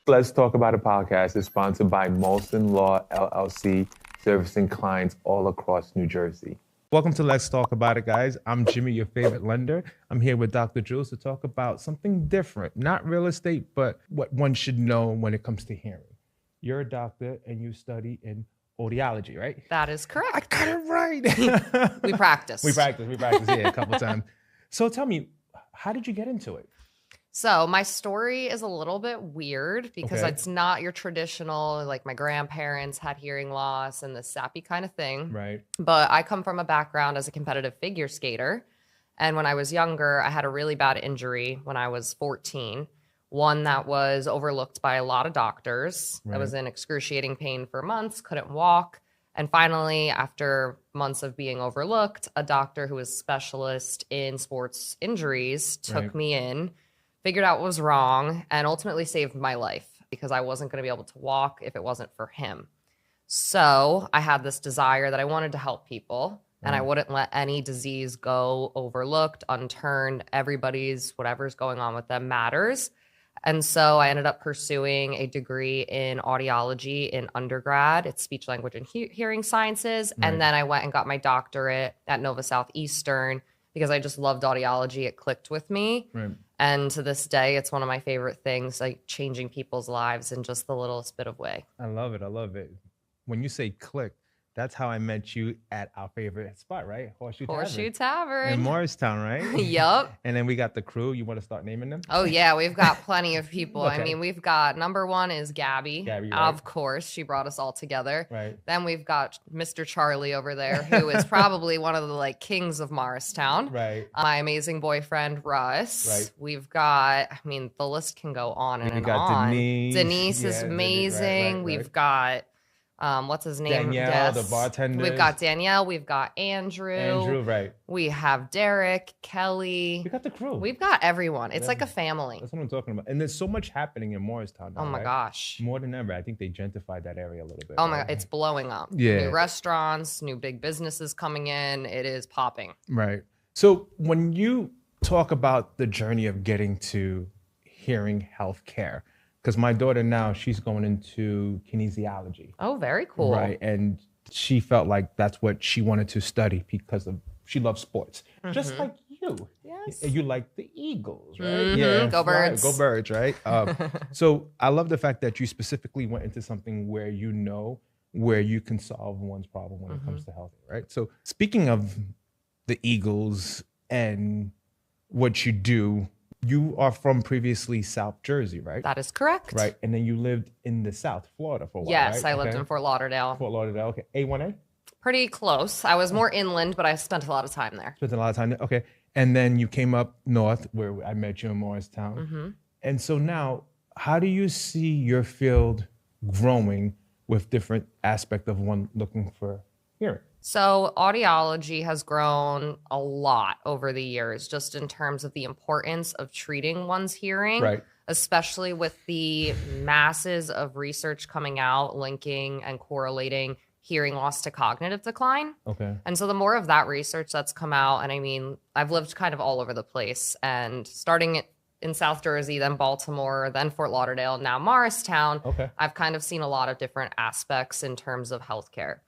Let's Talk About It podcast is sponsored by Molson Law LLC, servicing clients all across New Jersey. Welcome to Let's Talk About It, guys. I'm Jimmy, your favorite lender. I'm here with Dr. Jules to talk about something different, not real estate, but what one should know when it comes to hearing. You're a doctor and you study in audiology, right? That is correct. I got it right. We practice. We practice, yeah, a couple times. So tell me, how did you get into it? So my story is a little bit weird because Okay. it's not your traditional, like my grandparents had hearing loss and the sappy kind of thing. Right. But I come from a background as a competitive figure skater. And when I was younger, I had a really bad injury when I was 14. One that was overlooked by a lot of doctors. I was in excruciating pain for months, couldn't walk. And finally, after months of being overlooked, a doctor who was specialist in sports injuries took me in, figured out what was wrong, and ultimately saved my life because I wasn't going to be able to walk if it wasn't for him. So I had this desire that I wanted to help people, and I wouldn't let any disease go overlooked, unturned. Everybody's, whatever's going on with them matters. And so I ended up pursuing a degree in audiology in undergrad. It's speech, language, and hearing sciences. And then I went and got my doctorate at Nova Southeastern because I just loved audiology. It clicked with me. Right. And to this day, it's one of my favorite things, like changing people's lives in just the littlest bit of way. I love it. I love it. When you say click, that's how I met you at our favorite spot, right? Horseshoe Tavern. In Morristown, right? Yup. And then we got the crew. You want to start naming them? Oh, yeah. We've got plenty of people. Okay. I mean, we've got number one is Gabby. Gabby, right. Of course. She brought us all together. Right. Then we've got Mr. Charlie over there, who is probably one of the like kings of Morristown. Right. My amazing boyfriend, Russ. Right. We've got, I mean, the list can go on and We on. got Denise. Denise is Yeah, amazing. right. We've got, what's his name? Danielle, the bartender. We've got Danielle. We've got Andrew. Andrew, right. We have Derek, Kelly. We got the crew. We've got everyone. It's like a family. That's what I'm talking about. And there's so much happening in Morristown now, Oh my right? gosh. More than ever. I think they gentrified that area a little bit. Oh my right? God. It's blowing up. Yeah. New restaurants, new big businesses coming in. It is popping. Right. So when you talk about the journey of getting to hearing health care, because my daughter now, she's going into kinesiology. Oh, very cool. Right. And she felt like that's what she wanted to study because of she loves sports. Just like you. Yes. You like the Eagles, right? Mhm. Go Birds. Go Birds, right? So I love the fact that you specifically went into something where you know where you can solve one's problem when it comes to health, right? So speaking of the Eagles and what you do, you are from previously South Jersey, right? That is correct. Right. And then you lived in the South, Florida for a while, Yes, right? I lived in Fort Lauderdale. Fort Lauderdale, okay. A1A? Pretty close. I was more inland, but I spent a lot of time there. Spent a lot of time there, okay. And then you came up north where I met you in Morristown. And so now, how do you see your field growing with different aspect of one looking for hearing? So audiology has grown a lot over the years, just in terms of the importance of treating one's hearing, Right. especially with the masses of research coming out, linking and correlating hearing loss to cognitive decline. Okay. And so the more of that research that's come out, and I mean, I've lived kind of all over the place, and starting in South Jersey, then Baltimore, then Fort Lauderdale, now Morristown, Okay. I've kind of seen a lot of different aspects in terms of healthcare.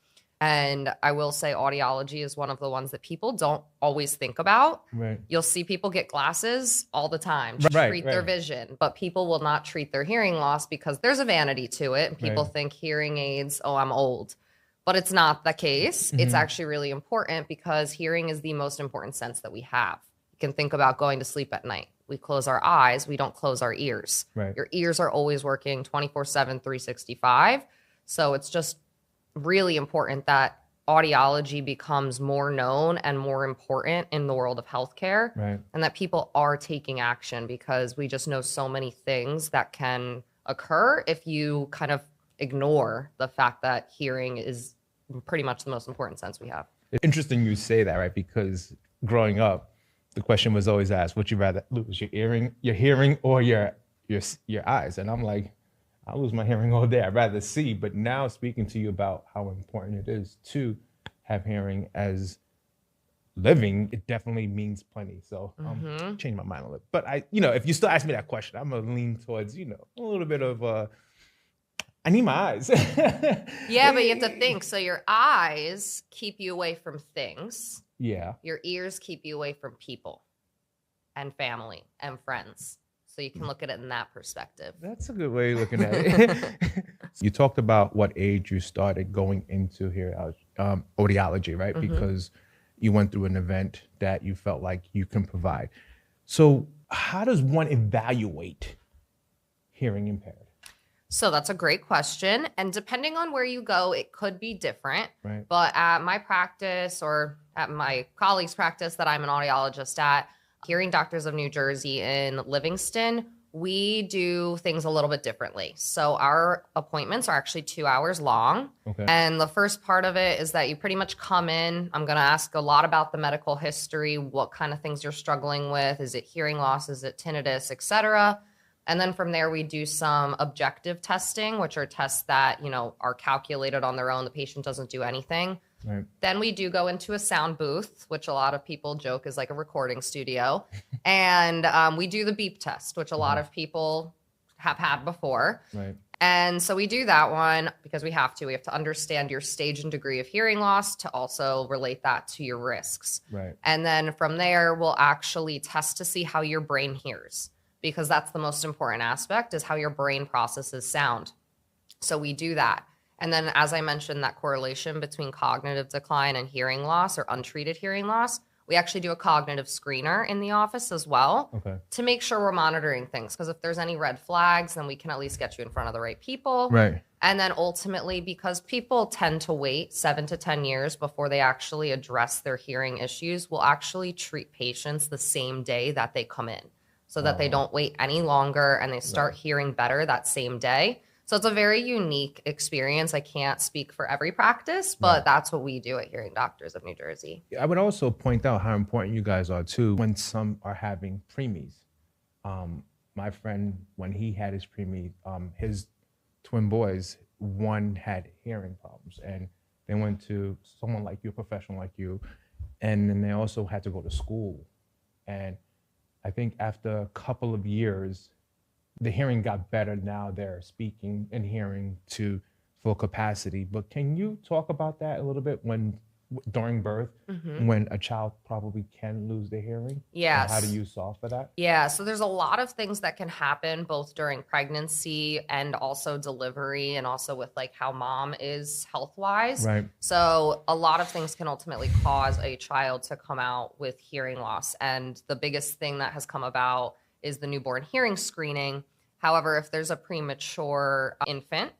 And I will say audiology is one of the ones that people don't always think about. Right. You'll see people get glasses all the time to Right, treat their right. vision, but people will not treat their hearing loss because there's a vanity to it. People Right. think hearing aids, oh, I'm old. But it's not the case. It's actually really important because hearing is the most important sense that we have. You can think about going to sleep at night. We close our eyes, we don't close our ears. Right. Your ears are always working 24/7, 365. So it's just really important that audiology becomes more known and more important in the world of healthcare, Right. and that people are taking action because we just know so many things that can occur if you kind of ignore the fact that hearing is pretty much the most important sense we have. It's interesting you say that, right? Because growing up, the question was always asked, would you rather lose your hearing or your eyes? And I'm like, I lose my hearing all day. I'd rather see. But now speaking to you about how important it is to have hearing as living, it definitely means plenty. So changed my mind a little. But if you still ask me that question, I'm gonna lean towards, a little bit of I need my eyes. Yeah, but you have to think. So your eyes keep you away from things. Yeah. Your ears keep you away from people and family and friends. So you can look at it in that perspective. That's a good way of looking at it. You talked about what age you started going into audiology, right? Because you went through an event that you felt like you can provide. So how does one evaluate hearing impaired? So that's a great question. And depending on where you go, it could be different. Right. But at my practice or at my colleague's practice that I'm an audiologist at, Hearing Doctors of New Jersey in Livingston, we do things a little bit differently. So our appointments are actually 2 hours long. Okay. And the first part of it is that you pretty much come in. I'm going to ask a lot about the medical history, what kind of things you're struggling with. Is it hearing loss? Is it tinnitus, et cetera? And then from there, we do some objective testing, which are tests that, are calculated on their own. The patient doesn't do anything. Right. Then we do go into a sound booth, which a lot of people joke is like a recording studio. And we do the beep test, which a lot of people have had before. Right. And so we do that one because we have to. We have to understand your stage and degree of hearing loss to also relate that to your risks. Right. And then from there, we'll actually test to see how your brain hears, because that's the most important aspect, is how your brain processes sound. So we do that. And then, as I mentioned, that correlation between cognitive decline and hearing loss or untreated hearing loss, we actually do a cognitive screener in the office as well to make sure we're monitoring things. Because if there's any red flags, then we can at least get you in front of the right people. Right. And then ultimately, because people tend to wait 7 to 10 years before they actually address their hearing issues, we'll actually treat patients the same day that they come in, so that they don't wait any longer and they start hearing better that same day. So it's a very unique experience. I can't speak for every practice, but that's what we do at Hearing Doctors of New Jersey. I would also point out how important you guys are too when some are having preemies. My friend, when he had his preemie, his twin boys, one had hearing problems, and they went to someone like you, a professional like you, and then they also had to go to school. And I think after a couple of years, the hearing got better. Now they're speaking and hearing to full capacity. But can you talk about that a little bit during birth, when a child probably can lose their hearing? Yes. And how do you solve for that? Yeah, so there's a lot of things that can happen both during pregnancy and also delivery, and also with like how mom is health-wise. Right. So a lot of things can ultimately cause a child to come out with hearing loss. And the biggest thing that has come about is the newborn hearing screening. However, if there's a premature infant,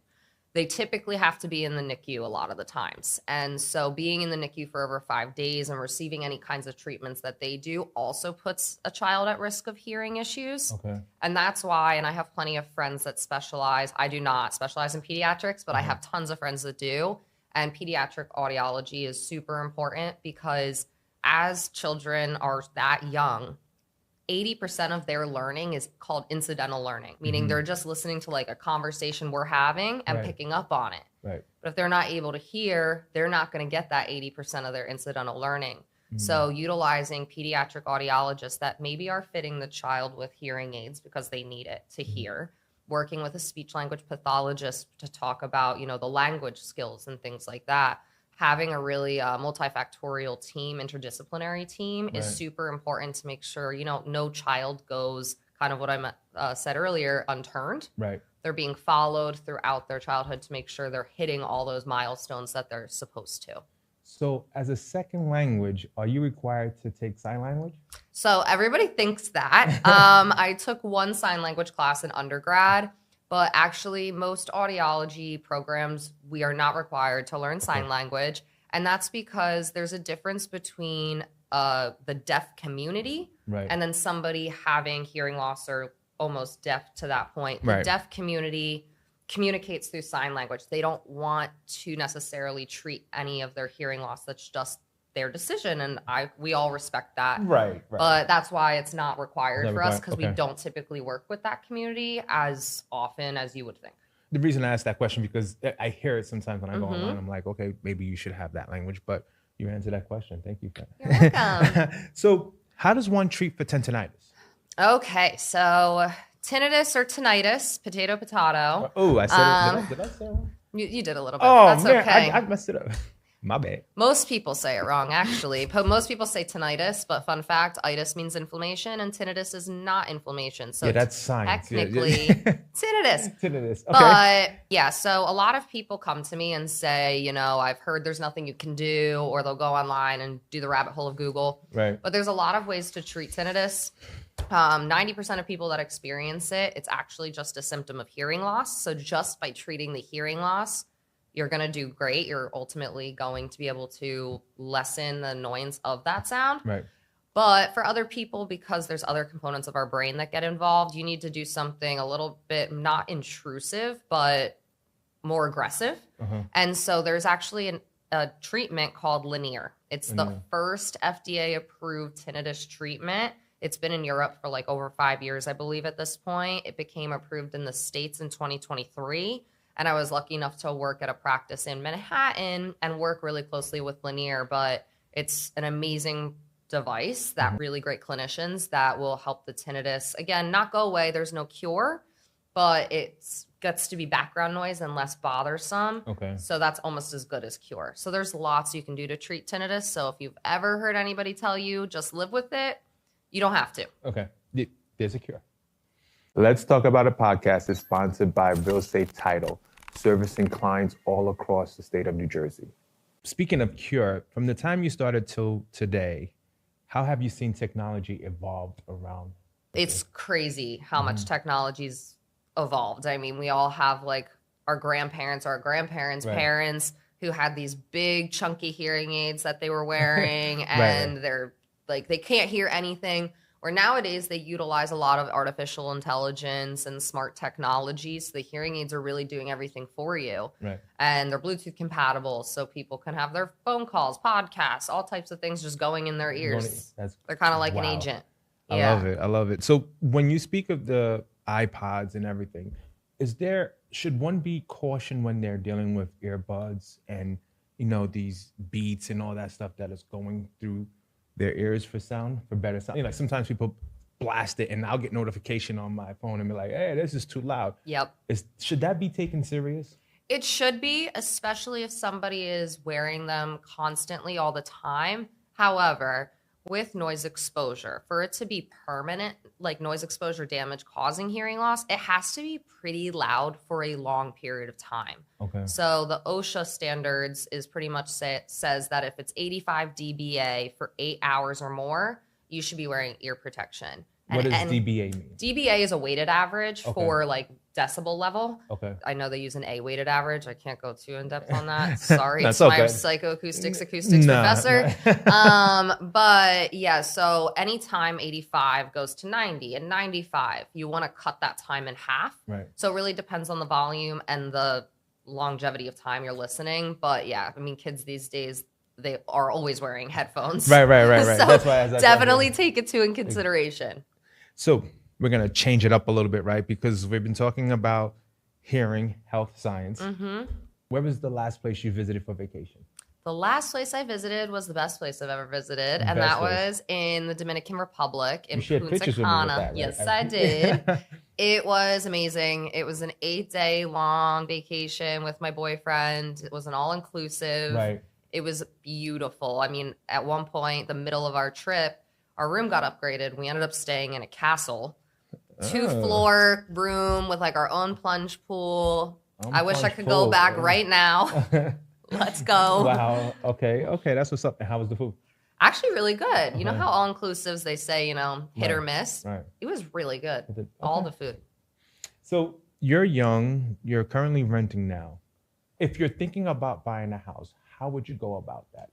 they typically have to be in the NICU a lot of the times. And so being in the NICU for over 5 days and receiving any kinds of treatments that they do also puts a child at risk of hearing issues. Okay. And that's why, and I have plenty of friends that specialize. I do not specialize in pediatrics, but I have tons of friends that do. And pediatric audiology is super important because as children are that young, 80% of their learning is called incidental learning, meaning they're just listening to like a conversation we're having and picking up on it. Right. But if they're not able to hear, they're not going to get that 80% of their incidental learning. So utilizing pediatric audiologists that maybe are fitting the child with hearing aids because they need it to hear, working with a speech language pathologist to talk about, the language skills and things like that. Having a really multifactorial team, interdisciplinary team is super important to make sure, no child goes kind of what I said earlier, unturned. Right. They're being followed throughout their childhood to make sure they're hitting all those milestones that they're supposed to. So as a second language, are you required to take sign language? So everybody thinks that. I took one sign language class in undergrad. But actually, most audiology programs, we are not required to learn sign language. And that's because there's a difference between the deaf community and then somebody having hearing loss or almost deaf to that point. The deaf community communicates through sign language. They don't want to necessarily treat any of their hearing loss. That's just their decision, and we all respect that. Right. But that's why it's not required for us, because we don't typically work with that community as often as you would think. The reason I asked that question, because I hear it sometimes when I go online. I'm like, okay, maybe you should have that language. But You answered that question. Thank you. You're welcome. So how does one treat for tinnitus? Okay, so tinnitus or tinnitus, potato, potato. Oh, I said it. Did I say it wrong? You did a little bit. Oh, That's man, okay. I messed it up. My bad. Most people say it wrong, actually. Most people say tinnitus, but fun fact, itis means inflammation, and tinnitus is not inflammation. So Yeah, that's science. technically, tinnitus. Tinnitus. Okay. But yeah, so a lot of people come to me and say, you know, I've heard there's nothing you can do, or they'll go online and do the rabbit hole of Google. Right. But there's a lot of ways to treat tinnitus. 90% of people that experience it, it's actually just a symptom of hearing loss. So just by treating the hearing loss, you're going to do great. You're ultimately going to be able to lessen the annoyance of that sound. Right. But for other people, because there's other components of our brain that get involved, you need to do something a little bit not intrusive, but more aggressive. And so there's actually a treatment called Linear. It's the first FDA-approved tinnitus treatment. It's been in Europe for like over 5 years, I believe, at this point. It became approved in the States in 2023. And I was lucky enough to work at a practice in Manhattan and work really closely with Linear. But it's an amazing device that really great clinicians that will help the tinnitus, again, not go away. There's no cure, but it gets to be background noise and less bothersome. Okay. So that's almost as good as cure. So there's lots you can do to treat tinnitus. So if you've ever heard anybody tell you just live with it, you don't have to. Okay. There's a cure. Let's Talk About It podcast is sponsored by Real Estate Title, servicing clients all across the state of New Jersey. Speaking of cure, from the time you started till today, how have you seen technology evolve around? It's crazy how much technology's evolved. I mean, we all have like our grandparents' parents who had these big chunky hearing aids that they were wearing and they're like, they can't hear anything. Or nowadays they utilize a lot of artificial intelligence and smart technology. So the hearing aids are really doing everything for you. Right. And they're Bluetooth compatible. So people can have their phone calls, podcasts, all types of things just going in their ears. They're kind of like an agent. Yeah. I love it. So when you speak of the iPods and everything, should one be cautioned when they're dealing with earbuds and, you know, these beats and all that stuff that is going through their ears for sound, for better sound? You know, like sometimes people blast it and I'll get notification on my phone and be like, hey, this is too loud. Yep. Should that be taken serious? It should be, especially if somebody is wearing them constantly all the time. However, with noise exposure, for it to be permanent, like noise exposure damage causing hearing loss, it has to be pretty loud for a long period of time. Okay. So the OSHA standards is pretty much says that if it's 85 dBA for 8 hours or more, you should be wearing ear protection. What does dBA mean? dBA is a weighted average for like decibel level. Okay. I know they use an A weighted average. I can't go too in depth on that. Sorry, it's okay. my psychoacoustics professor. But yeah, so anytime 85 goes to 90 and 95, you want to cut that time in half. Right. So it really depends on the volume and the longevity of time you're listening. But yeah, I mean, kids these days, they are always wearing headphones. Right. So that's why definitely take it in consideration. So we're going to change it up a little bit, right? Because we've been talking about hearing, health, science. Mm-hmm. Where was the last place you visited for vacation? The last place I visited was the best place I've ever visited, and that was in the Dominican Republic in Punta Cana. Right? Yes, I did. It was amazing. It was an 8-day long vacation with my boyfriend. It was an all-inclusive. Right. It was beautiful. I mean, at one point, the middle of our trip, our room got upgraded. We ended up staying in a castle, 2-floor room with like our own plunge pool. I wish I could go back right now. Let's go. Wow. Okay. That's what's up. And how was the food? Actually, really good. You know how all-inclusives, they say, you know, hit or miss? Right. It was really good. Okay. All the food. So you're young. You're currently renting now. If you're thinking about buying a house, how would you go about that?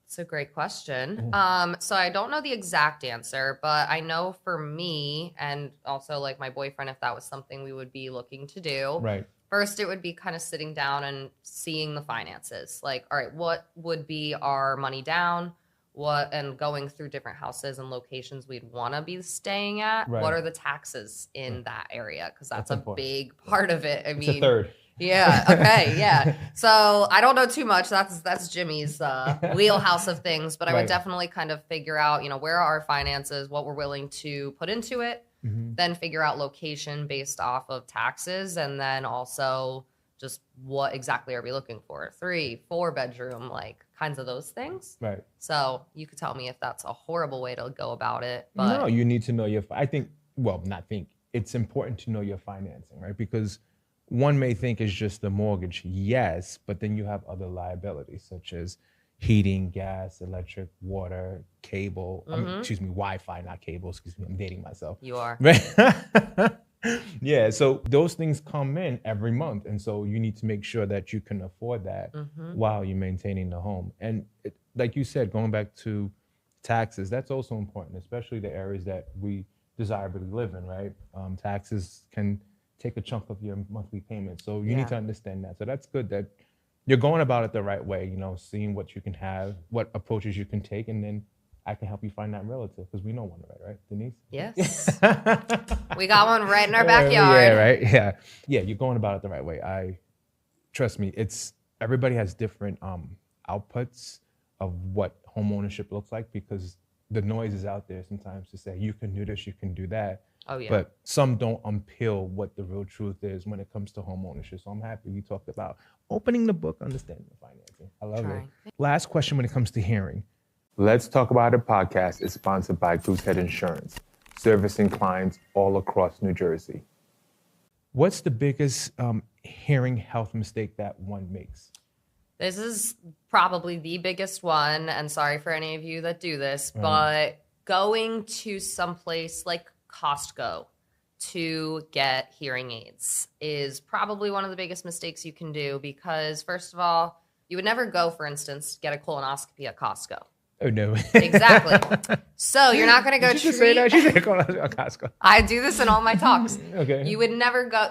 It's a great question. So I don't know the exact answer, but I know for me and also like my boyfriend, if that was something we would be looking to do. Right. First, it would be kind of sitting down and seeing the finances. Like, all right, what would be our money down? And going through different houses and locations we'd want to be staying at. Right. What are the taxes in that area? Because that's a big part of it. I mean, a third. Yeah. Okay. Yeah. So I don't know too much. That's Jimmy's wheelhouse of things, but I would definitely kind of figure out, where are our finances, what we're willing to put into it, then figure out location based off of taxes, and then also just what exactly are we looking for? 3, 4 bedroom, like kinds of those things. Right. So you could tell me if that's a horrible way to go about it. But No, you need to know it's important to know your financing, right? Because one may think it's just the mortgage, yes, but then you have other liabilities such as heating, gas, electric, water, cable, Wi-Fi, not cable, excuse me, I'm dating myself. You are. Yeah, so those things come in every month. And so you need to make sure that you can afford that while you're maintaining the home. And like you said, going back to taxes, that's also important, especially the areas that we desirably live in, right? Taxes can take a chunk of your monthly payment. So you need to understand that. So that's good that you're going about it the right way, seeing what you can have, what approaches you can take, and then I can help you find that relative because we know one right, Denise? Yes. We got one right in our backyard. Yeah, right? Yeah, you're going about it the right way. Trust me, everybody has different outputs of what home ownership looks like because the noise is out there sometimes to say, you can do this, you can do that. Oh, yeah. But some don't unpeel what the real truth is when it comes to home ownership. So I'm happy we talked about opening the book, understanding the financing. I love it. Last question when it comes to hearing. Let's Talk About It podcast is sponsored by Goosehead Insurance, servicing clients all across New Jersey. What's the biggest hearing health mistake that one makes? This is probably the biggest one, and sorry for any of you that do this, but going to someplace like Costco to get hearing aids is probably one of the biggest mistakes you can do because, first of all, you would never go, for instance, get a colonoscopy at Costco. Oh, no. Exactly. So you're not going to go treat... Say that? She said Costco. I do this in all my talks. Okay. You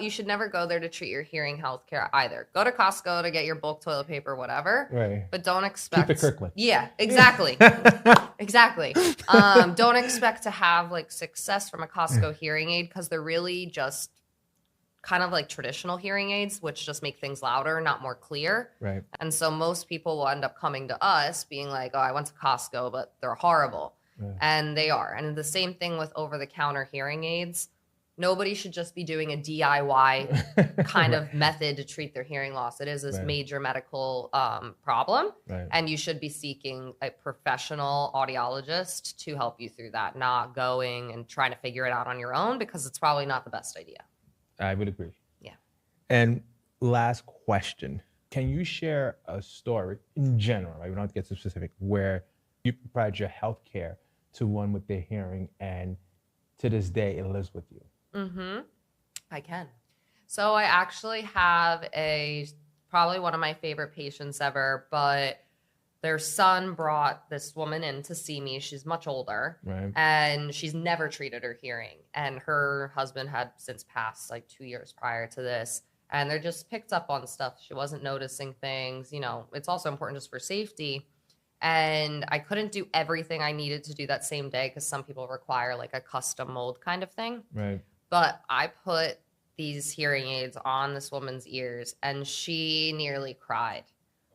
should never go there to treat your hearing health care either. Go to Costco to get your bulk toilet paper, whatever. Right. But don't expect... Keep it Kirkland. Yeah, exactly. Exactly. Don't expect to have like success from a Costco hearing aid because they're really just kind of like traditional hearing aids, which just make things louder, not more clear. Right. And so most people will end up coming to us being like, oh, I went to Costco, but they're horrible. Right. And they are. And the same thing with over-the-counter hearing aids. Nobody should just be doing a DIY kind of method to treat their hearing loss. It is a major medical problem. Right. And you should be seeking a professional audiologist to help you through that, not going and trying to figure it out on your own because it's probably not the best idea. I would agree. Yeah. And last question. Can you share a story in general, right? We don't have to get so specific, where you provide your health care to one with their hearing and to this day it lives with you? I can. So I actually have probably one of my favorite patients ever, but their son brought this woman in to see me. She's much older, right, and she's never treated her hearing. And her husband had since passed like 2 years prior to this. And they're just picked up on stuff. She wasn't noticing things. It's also important just for safety. And I couldn't do everything I needed to do that same day because some people require like a custom mold kind of thing. Right. But I put these hearing aids on this woman's ears and she nearly cried.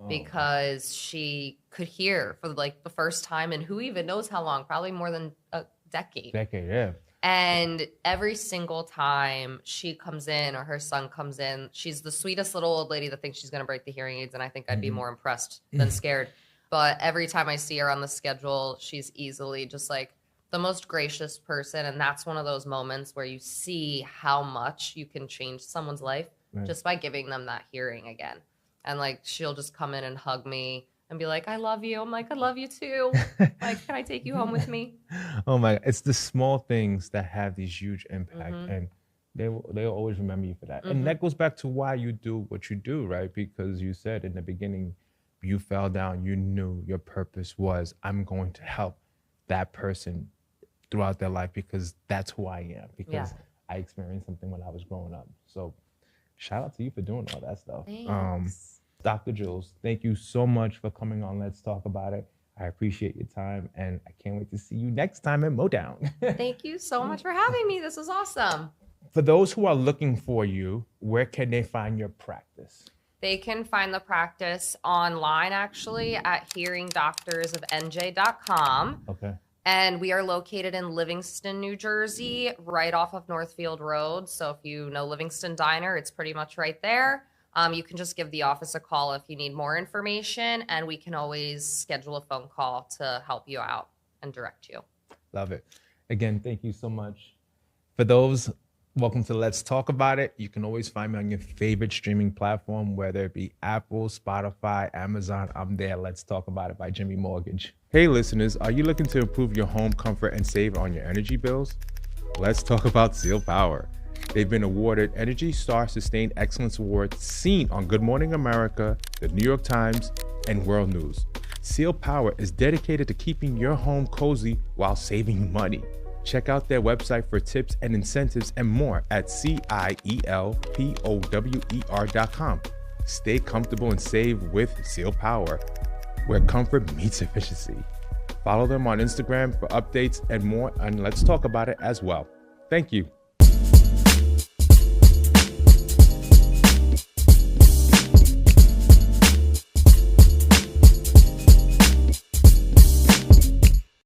Because she could hear for like the first time and who even knows how long, probably more than a decade. Yeah. And every single time she comes in or her son comes in, she's the sweetest little old lady that thinks she's going to break the hearing aids. And I think I'd be more impressed than scared. But every time I see her on the schedule, she's easily just like the most gracious person. And that's one of those moments where you see how much you can change someone's life just by giving them that hearing again. And like, she'll just come in and hug me and be like, I love you. I'm like, I love you too. Like, can I take you home with me? Oh my, it's the small things that have these huge impact and they'll always remember you for that. And that goes back to why you do what you do, right? Because you said in the beginning, you fell down, you knew your purpose was, I'm going to help that person throughout their life because that's who I am. Because I experienced something when I was growing up. So shout out to you for doing all that stuff. Thanks. Dr. Jules, thank you so much for coming on Let's Talk About It. I appreciate your time, and I can't wait to see you next time in Motown. Thank you so much for having me. This was awesome. For those who are looking for you, where can they find your practice? practice? They can find the practice online, actually, at hearingdoctorsofnj.com. Okay. And we are located in Livingston, New Jersey, right off of Northfield Road. So if you know Livingston Diner, it's pretty much right there. You can just give the office a call if you need more information, and we can always schedule a phone call to help you out and direct you. Love it. Again, thank you so much. For those, welcome to Let's Talk About It. You can always find me on your favorite streaming platform, whether it be Apple, Spotify, Amazon. I'm there. Let's Talk About It by Jimmy Mortgage. Hey listeners, are you looking to improve your home comfort and save on your energy bills? Let's talk about Seal Power. They've been awarded Energy Star Sustained Excellence Award, seen on Good Morning America, the New York Times, and World News. Seal Power is dedicated to keeping your home cozy while saving you money. Check out their website for tips and incentives and more at CIELPOWER.com. Stay comfortable and save with Seal Power, where comfort meets efficiency. Follow them on Instagram for updates and more, and Let's Talk About It as well. Thank you.